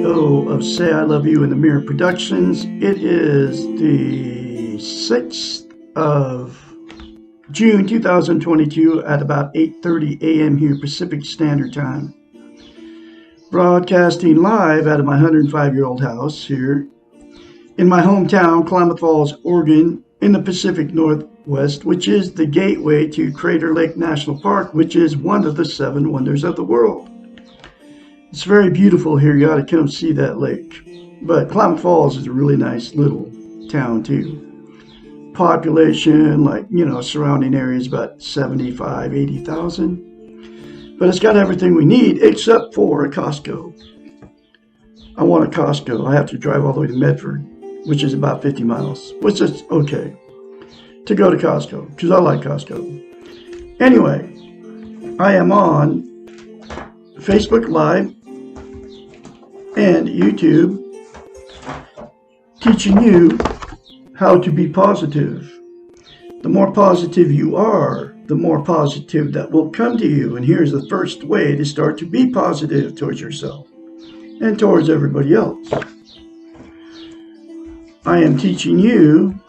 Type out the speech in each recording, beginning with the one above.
CEO of Say I Love You in the Mirror Productions. It is the 6th of June 2022 at about 8:30 a.m. here Pacific Standard Time. Broadcasting live out of my 105-year-old house here in my hometown, Klamath Falls, Oregon, in the Pacific Northwest, which is the gateway to Crater Lake National Park, which is one of the 7 wonders of the world. It's very beautiful here. You ought to come see that lake. But Klamath Falls is a really nice little town too. Population, surrounding areas about 75, 80,000. But it's got everything we need except for a Costco. I want a Costco. I have to drive all the way to Medford, which is about 50 miles, which is okay to go to Costco because I like Costco. Anyway, I am on Facebook Live and YouTube teaching you how to be positive. The more positive you are, the more positive that will come to you. And here's the first way to start to be positive towards yourself and towards everybody else. I am teaching you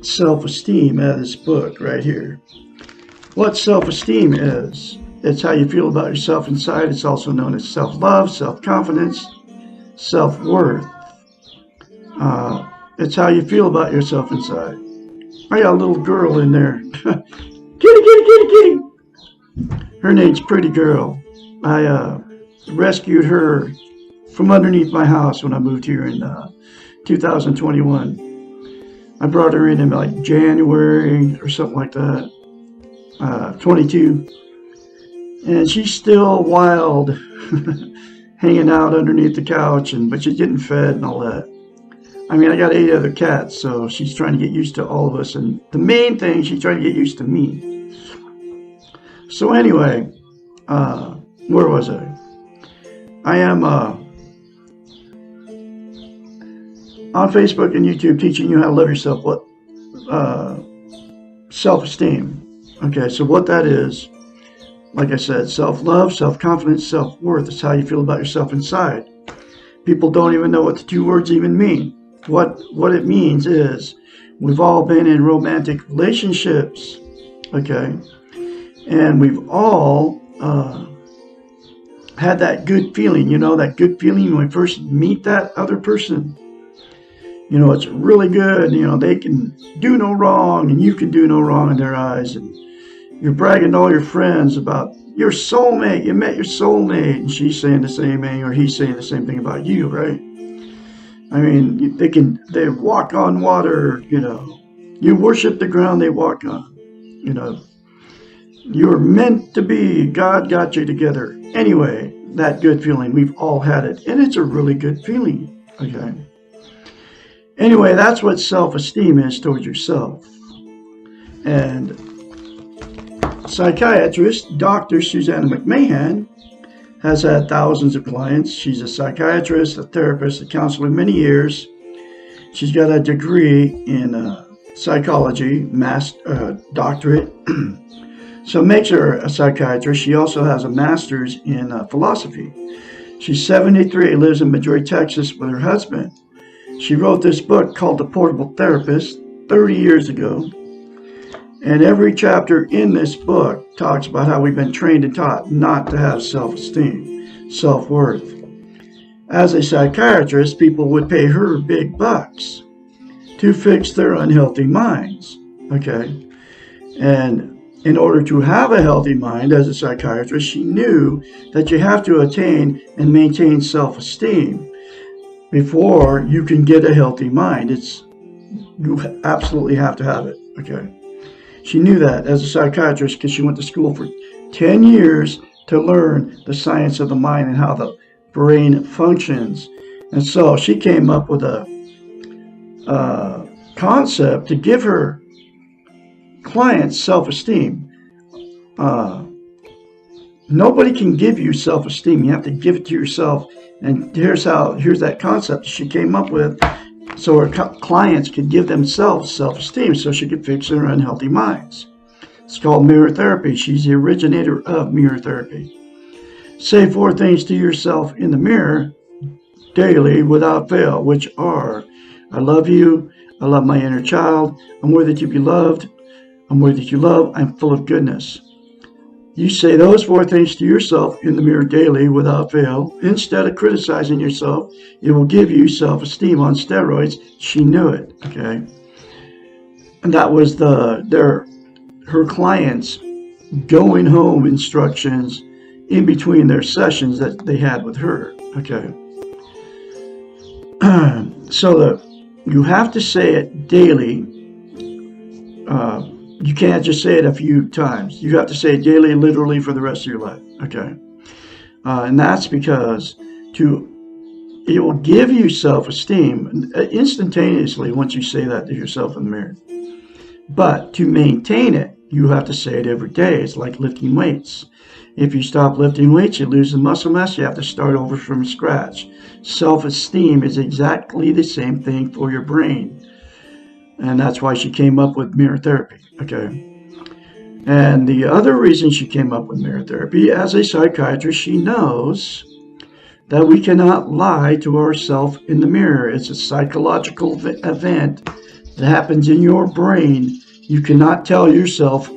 self-esteem out of this book right here. What self-esteem is, it's how you feel about yourself inside. It's also known as self-love, self-confidence, self-worth. It's how you feel about yourself inside. I got a little girl in there. Kitty, kitty, kitty, kitty. Her name's Pretty Girl. I rescued her from underneath my house when I moved here in 2021. I brought her in like January or something like that, 22. And she's still wild, hanging out underneath the couch, but she's getting fed and all that. I mean, I got 8 other cats, so she's trying to get used to all of us. And the main thing, she's trying to get used to me. So anyway, where was I? I am on Facebook and YouTube teaching you how to love yourself. What self-esteem. Okay, so what that is, like I said, self-love, self-confidence, self-worth is how you feel about yourself inside. People don't even know what the 2 words even mean. What it means is we've all been in romantic relationships, okay? And we've all had that good feeling, that good feeling when we first meet that other person. It's really good. They can do no wrong and you can do no wrong in their eyes. And you're bragging to all your friends about your soulmate. You met your soulmate, and she's saying the same thing, or he's saying the same thing about you, right? I mean, they walk on water. You worship the ground they walk on. You're meant to be. God got you together. Anyway, that good feeling, we've all had it, and it's a really good feeling. Okay. Anyway, that's what self-esteem is towards yourself. And psychiatrist, Dr. Susanna McMahon, has had thousands of clients. She's a psychiatrist, a therapist, a counselor many years. She's got a degree in psychology, doctorate. So it makes her a psychiatrist. She also has a master's in philosophy. She's 73, lives in Madrid, Texas with her husband. She wrote this book called The Portable Therapist 30 years ago. And every chapter in this book talks about how we've been trained and taught not to have self-esteem, self-worth. As a psychiatrist, people would pay her big bucks to fix their unhealthy minds. Okay? And in order to have a healthy mind as a psychiatrist, she knew that you have to attain and maintain self-esteem before you can get a healthy mind. You absolutely have to have it. Okay? She knew that as a psychiatrist because she went to school for 10 years to learn the science of the mind and how the brain functions. And so she came up with a concept to give her clients self-esteem. Nobody can give you self-esteem. You have to give it to yourself. And here's that concept she came up with so her clients could give themselves self-esteem so she could fix their unhealthy minds. It's called mirror therapy. She's the originator of mirror therapy. Say 4 things to yourself in the mirror daily without fail, which are, I love you, I love my inner child, I'm worthy to be loved, I'm worthy to love, I'm full of goodness. You say those 4 things to yourself in the mirror daily without fail. Instead of criticizing yourself, it will give you self-esteem on steroids. She knew it, okay? And that was her clients' going home instructions in between their sessions that they had with her, okay? So you have to say it daily. You can't just say it a few times. You have to say it daily, literally, for the rest of your life, okay? And that's because it will give you self-esteem instantaneously once you say that to yourself in the mirror. But to maintain it, you have to say it every day. It's like lifting weights. If you stop lifting weights, you lose the muscle mass. You have to start over from scratch. Self-esteem is exactly the same thing for your brain. And that's why she came up with mirror therapy, okay? And the other reason she came up with mirror therapy, as a psychiatrist, she knows that we cannot lie to ourselves in the mirror. It's a psychological event that happens in your brain. You cannot tell yourself,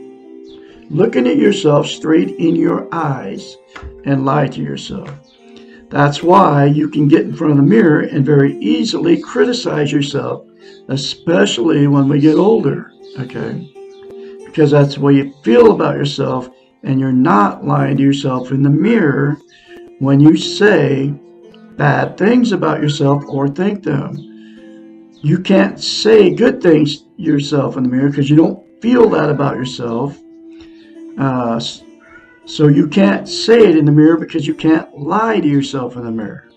looking at yourself straight in your eyes, and lie to yourself. That's why you can get in front of the mirror and very easily criticize yourself, especially when we get older, okay? Because that's the way you feel about yourself, and you're not lying to yourself in the mirror when you say bad things about yourself or think them. You can't say good things to yourself in the mirror because you don't feel that about yourself. So you can't say it in the mirror because you can't lie to yourself in the mirror.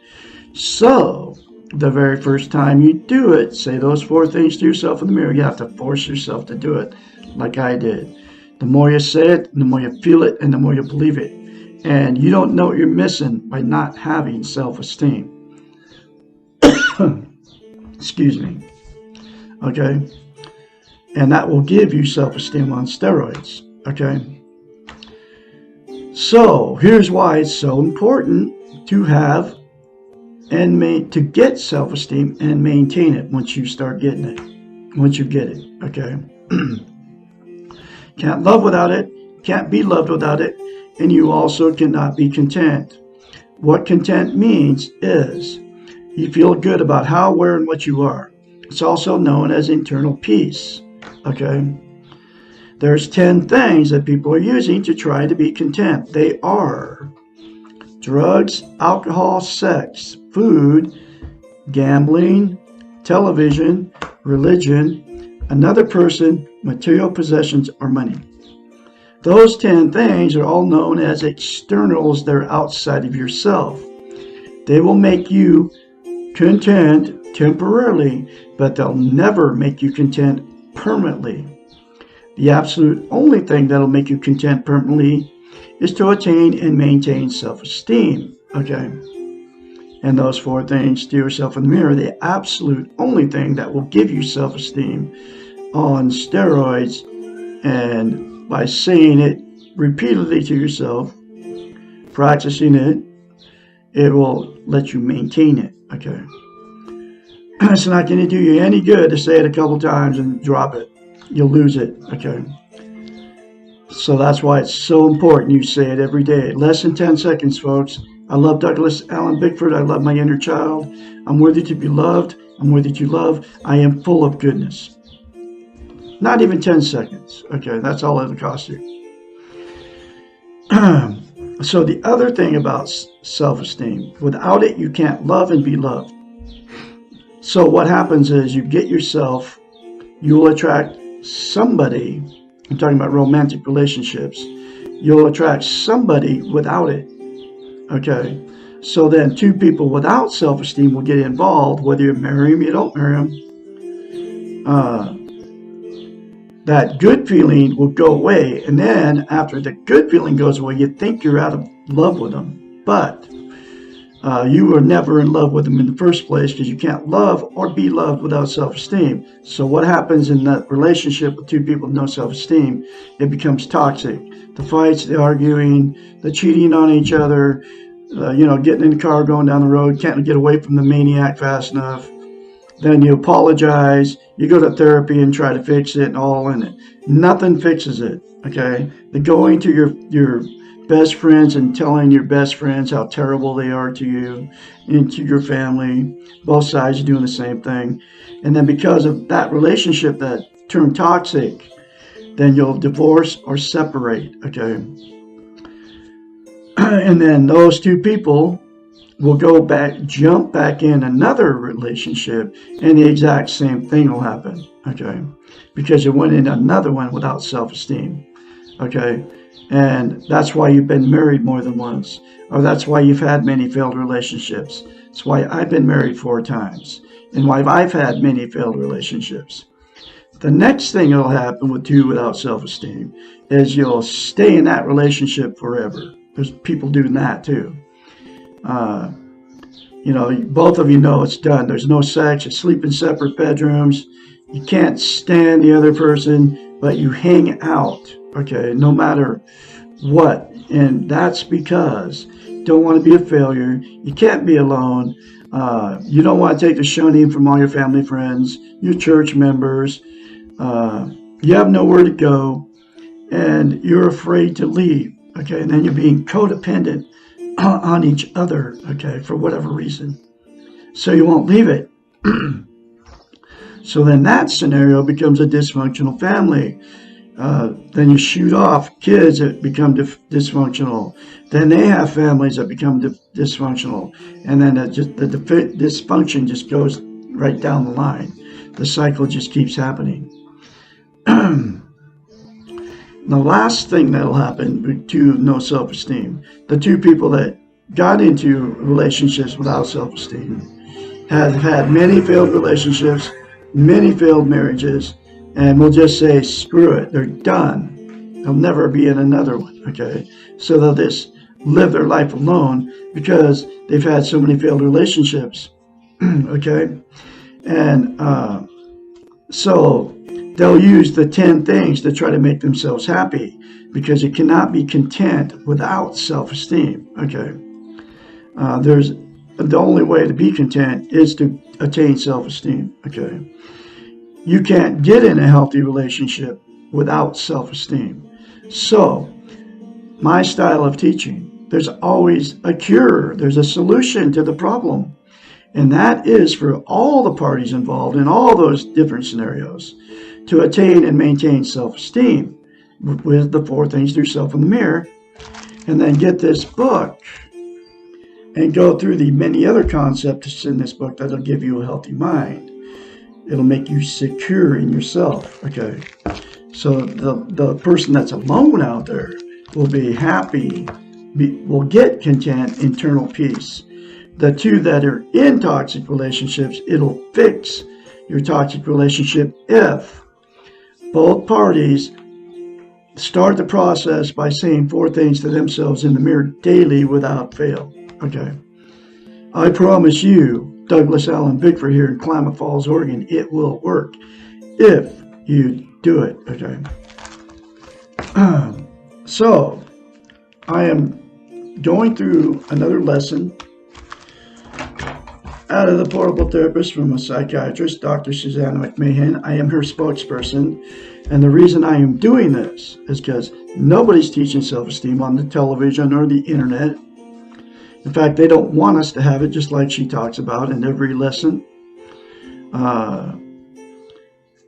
So the very first time you do it, say those 4 things to yourself in the mirror. You have to force yourself to do it like I did. The more you say it, the more you feel it, and the more you believe it. And you don't know what you're missing by not having self-esteem. Excuse me. Okay? And that will give you self-esteem on steroids. Okay? So, here's why it's so important to have and to get self-esteem and maintain it once you start getting it. Once you get it. Okay? Can't love without it. Can't be loved without it. And you also cannot be content. What content means is you feel good about how, where, and what you are. It's also known as internal peace. Okay? There's 10 things that people are using to try to be content. They are drugs, alcohol, sex, food, gambling, television, religion, another person, material possessions, or money. Those 10 things are all known as externals. They're outside of yourself. They will make you content temporarily, but they'll never make you content permanently. The absolute only thing that'll make you content permanently is to attain and maintain self-esteem. Okay? And those 4 things to yourself in the mirror, the absolute only thing that will give you self-esteem on steroids, and by saying it repeatedly to yourself, practicing it, it will let you maintain it. Okay? It's not going to do you any good to say it a couple times and drop it. You'll lose it. Okay? So that's why it's so important you say it every day. Less than 10 seconds, folks. I love Douglas Allen Bickford. I love my inner child. I'm worthy to be loved. I'm worthy to love. I am full of goodness. Not even 10 seconds. Okay, that's all it'll cost you. So the other thing about self-esteem, without it, you can't love and be loved. So what happens is you get yourself, you'll attract somebody. I'm talking about romantic relationships. You'll attract somebody without it. Okay? So then 2 people without self-esteem will get involved, whether you marry them, you don't marry them. That good feeling will go away. And then after the good feeling goes away, you think you're out of love with them. But you were never in love with them in the first place, because you can't love or be loved without self-esteem. So what happens in that relationship with 2 people with no self-esteem? It becomes toxic. The fights, the arguing, the cheating on each other, getting in the car, going down the road, can't get away from the maniac fast enough. Then you apologize, you go to therapy and try to fix it and all, and nothing fixes it, okay? The going to your best friends and telling your best friends how terrible they are to you and to your family, both sides are doing the same thing. And then because of that relationship that turned toxic, then you'll divorce or separate, okay? And then those two people will go back, jump back in another relationship, and the exact same thing will happen, okay? Because you went in another one without self-esteem, okay? And that's why you've been married more than once, or that's why you've had many failed relationships. That's why I've been married 4 times, and why I've had many failed relationships. The next thing that'll happen with you without self-esteem is you'll stay in that relationship forever. There's people doing that too. Both of you know it's done. There's no sex. You sleep in separate bedrooms. You can't stand the other person, but you hang out, okay, no matter what. And that's because you don't want to be a failure. You can't be alone. You don't want to take the shunning from all your family friends, your church members. You have nowhere to go, and you're afraid to leave, okay? And then you're being codependent on each other, okay, for whatever reason. So you won't leave it. So then that scenario becomes a dysfunctional family. Then you shoot off kids that become dysfunctional. Then they have families that become dysfunctional. And then the dysfunction just goes right down the line. The cycle just keeps happening. The last thing that'll happen to no self-esteem, the two people that got into relationships without self-esteem have had many failed relationships, many failed marriages, and we'll just say, screw it, they're done. They'll never be in another one, okay? So they'll just live their life alone because they've had so many failed relationships, okay? And so they'll use the 10 things to try to make themselves happy because you cannot be content without self-esteem, okay? The only way to be content is to attain self-esteem, okay? You can't get in a healthy relationship without self-esteem. So, my style of teaching, there's always a cure. There's a solution to the problem. And that is for all the parties involved in all those different scenarios to attain and maintain self-esteem with the 4 things to yourself in the mirror. And then get this book and go through the many other concepts in this book that'll give you a healthy mind. It'll make you secure in yourself, okay? So the person that's alone out there will be happy, will get content, internal peace. The two that are in toxic relationships, it'll fix your toxic relationship if both parties start the process by saying 4 things to themselves in the mirror daily without fail, okay? I promise you, Douglas Allen Bickford here in Klamath Falls, Oregon, it will work if you do it, okay? So, I am going through another lesson out of The Portable Therapist from a psychiatrist, Dr. Susanna McMahon. I am her spokesperson, and the reason I am doing this is because nobody's teaching self-esteem on the television or the internet. In fact, they don't want us to have it, just like she talks about in every lesson.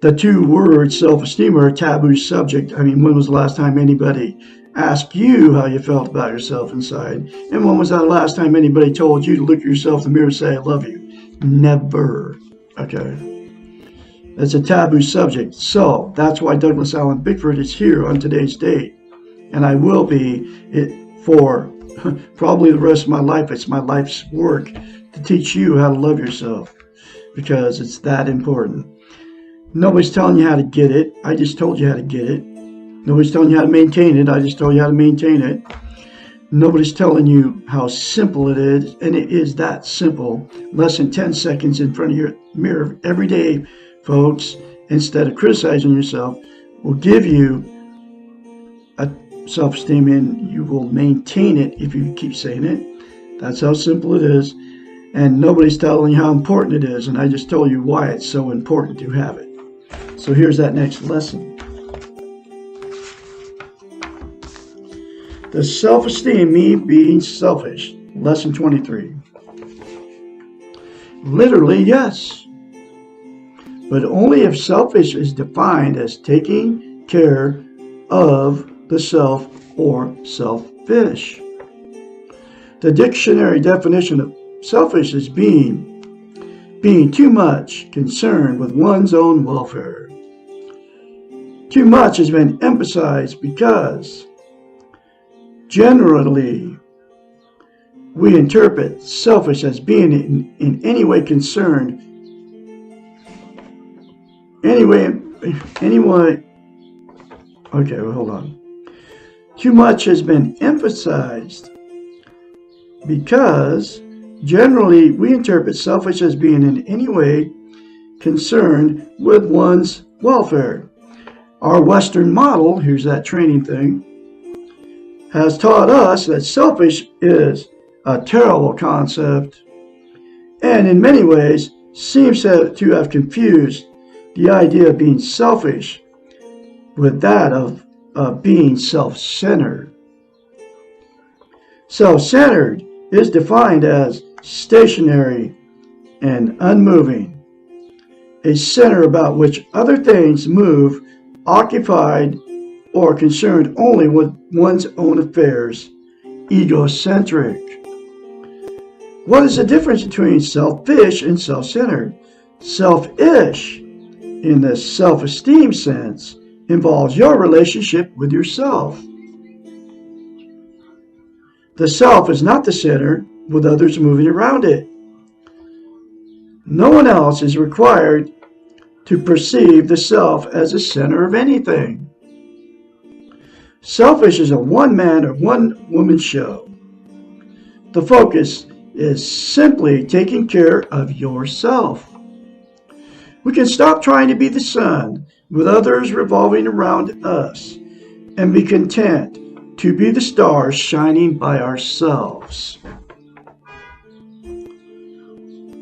The 2 words, self-esteem, are a taboo subject. I mean, when was the last time anybody asked you how you felt about yourself inside? And when was the last time anybody told you to look at yourself in the mirror and say, I love you? Never. Okay. It's a taboo subject. So that's why Douglas Allen Bickford is here on today's date. And I will be for probably the rest of my life. It's my life's work to teach you how to love yourself because it's that important. Nobody's telling you how to get it. I just told you how to get it. Nobody's telling you how to maintain it. I just told you how to maintain it. Nobody's telling you how simple it is, and it is that simple. Less than 10 seconds in front of your mirror every day, folks, instead of criticizing yourself, will give you a self-esteem, and you will maintain it if you keep saying it. That's how simple it is. And nobody's telling you how important it is. And I just told you why it's so important to have it. So here's that next lesson. Does self-esteem mean being selfish? Lesson 23. Literally, yes. But only if selfish is defined as taking care of the self or selfish. The dictionary definition of selfish is being too much concerned with one's own welfare. Too much has been emphasized because generally we interpret selfish as being in any way concerned, hold on. Too much has been emphasized because generally we interpret selfish as being in any way concerned with one's welfare. Our Western model, here's that training thing, has taught us that selfish is a terrible concept and in many ways seems to have confused the idea of being selfish with that of being self-centered. Self-centered is defined as stationary and unmoving, a center about which other things move, occupied or concerned only with one's own affairs, egocentric. What is the difference between selfish and self-centered? Selfish, in the self-esteem sense, involves your relationship with yourself. The self is not the center, with others moving around it. No one else is required to perceive the self as the center of anything. Selfish is a one-man or one-woman show. The focus is simply taking care of yourself. We can stop trying to be the sun with others revolving around us and be content to be the stars shining by ourselves.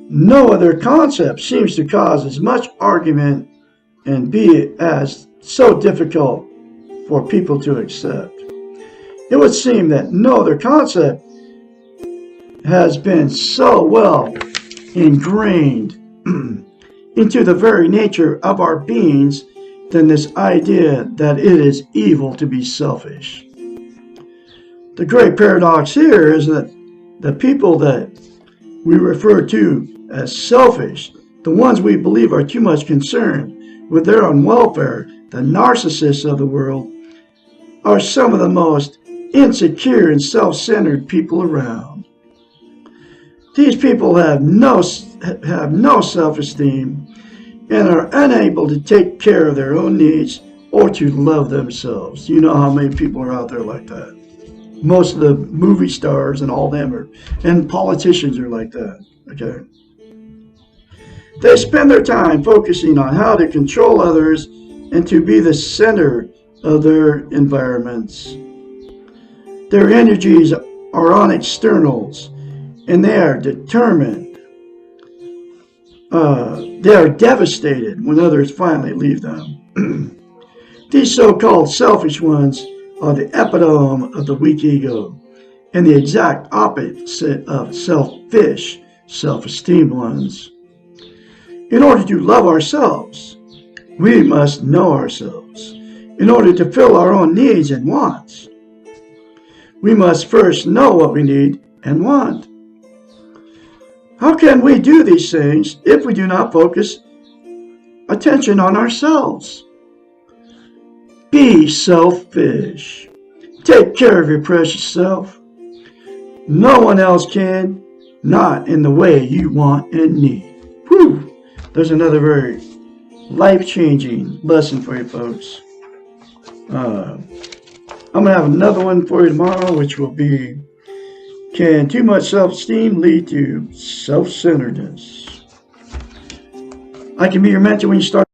No other concept seems to cause as much argument and be as so difficult for people to accept. It would seem that no other concept has been so well ingrained into the very nature of our beings than this idea that it is evil to be selfish. The great paradox here is that the people that we refer to as selfish, the ones we believe are too much concerned with their own welfare, the narcissists of the world, are some of the most insecure and self-centered people around. These people have no self-esteem and are unable to take care of their own needs or to love themselves. You know how many people are out there like that. Most of the movie stars and all them and politicians are like that. Okay. They spend their time focusing on how to control others and to be the center of their environments. Their energies are on externals, and they are determined. They are devastated when others finally leave them. These so-called selfish ones are the epitome of the weak ego and the exact opposite of selfish, self-esteem ones. In order to love ourselves, we must know ourselves. In order to fill our own needs and wants, we must first know what we need and want. How can we do these things if we do not focus attention on ourselves? Be selfish. Take care of your precious self. No one else can, not in the way you want and need. Whew. There's another very life-changing lesson for you folks. I'm going to have another one for you tomorrow, which will be, can too much self-esteem lead to self-centeredness? I can be your mentor when you start